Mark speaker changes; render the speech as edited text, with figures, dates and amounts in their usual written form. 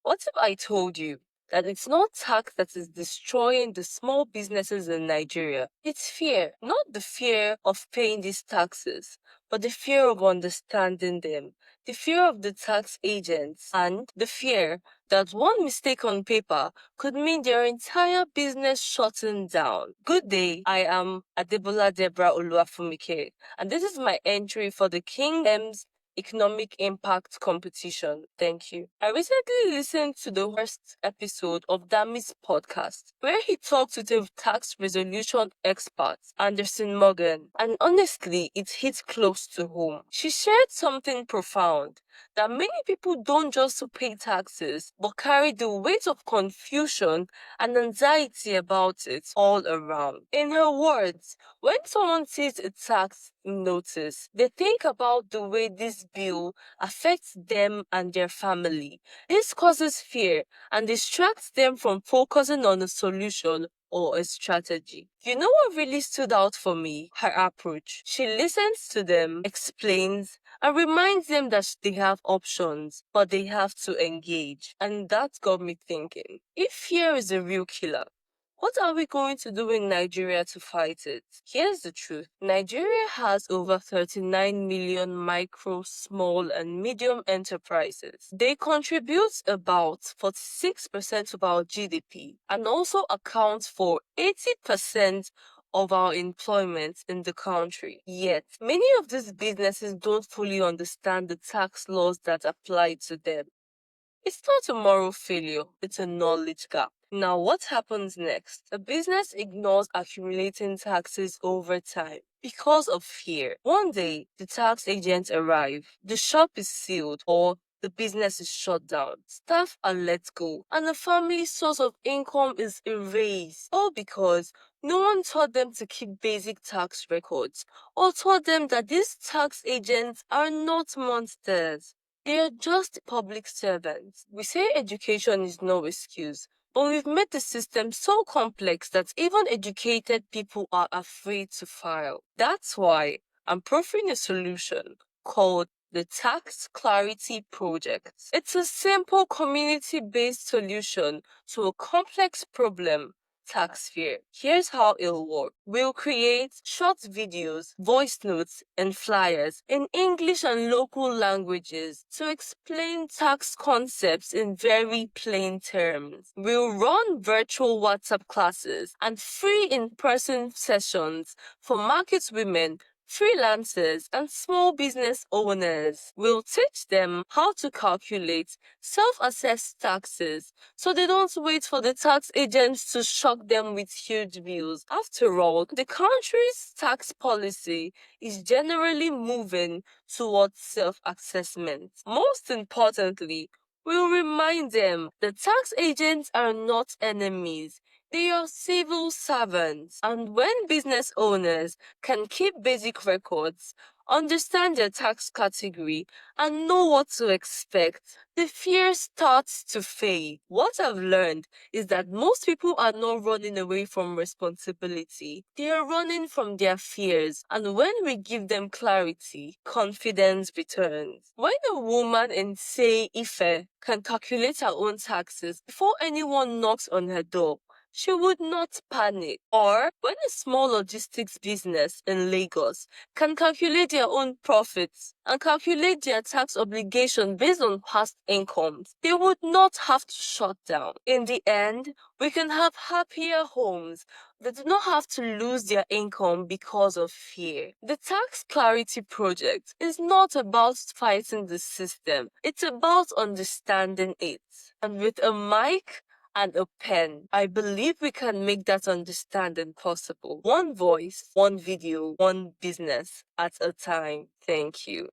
Speaker 1: What if I told you that it's not tax that is destroying the small businesses in Nigeria? It's fear, not the fear of paying these taxes, but the fear of understanding them, the fear of the tax agents, and the fear that one mistake on paper could mean their entire business shutting down. Good day, I am Adebola Deborah Oluwafunmike, and this is my entry for the King Dems Economic Impact Competition. Thank you. I recently listened to the first episode of Dami's podcast, where he talked with a tax resolution expert, Anderson Morgan, and honestly, it hit close to home. She shared something profound, that many people don't just pay taxes, but carry the weight of confusion and anxiety about it all around. In her words, when someone sees a tax notice, they think about the way this bill affects them and their family. This causes fear and distracts them from focusing on a solution or a strategy. You know what really stood out for me? Her approach. She listens to them, explains, and reminds them that they have options, but they have to engage. And that got me thinking, if fear is a real killer, what are we going to do in Nigeria to fight it? Here's the truth. Nigeria has over 39 million micro, small, and medium enterprises. They contribute about 46% of our GDP and also account for 80% of our employment in the country. Yet, many of these businesses don't fully understand the tax laws that apply to them. It's not a moral failure, it's a knowledge gap. Now, what happens next? A business ignores accumulating taxes over time because of fear. One day, the tax agents arrive, the shop is sealed, or the business is shut down. Staff are let go, and the family's source of income is erased. All because no one taught them to keep basic tax records, or taught them that these tax agents are not monsters. They are just public servants. We say education is no excuse, but we've made the system so complex that even educated people are afraid to file. That's why I'm proffering a solution called the Tax Clarity Project. It's a simple community-based solution to a complex problem, tax fear. Here's how it'll work. We'll create short videos, voice notes, and flyers in English and local languages to explain tax concepts in very plain terms. We'll run virtual WhatsApp classes and free in-person sessions for market women, freelancers, and small business owners. Will teach them how to calculate self-assessed taxes so they don't wait for the tax agents to shock them with huge bills. After all, the country's tax policy is generally moving towards self-assessment. Most importantly, we'll remind them that tax agents are not enemies. They are civil servants, and when business owners can keep basic records, understand their tax category, and know what to expect, the fear starts to fade. What I've learned is that most people are not running away from responsibility. They are running from their fears. And when we give them clarity, confidence returns. When a woman in, say, Ife can calculate her own taxes before anyone knocks on her door, she would not panic. Or when a small logistics business in Lagos can calculate their own profits and calculate their tax obligation based on past incomes, they would not have to shut down. In the end, we can have happier homes that do not have to lose their income because of fear. The Tax Clarity Project is not about fighting the system, it's about understanding it. And with a mic and a pen, I believe we can make that understanding possible. One voice, one video, one business at a time. Thank you.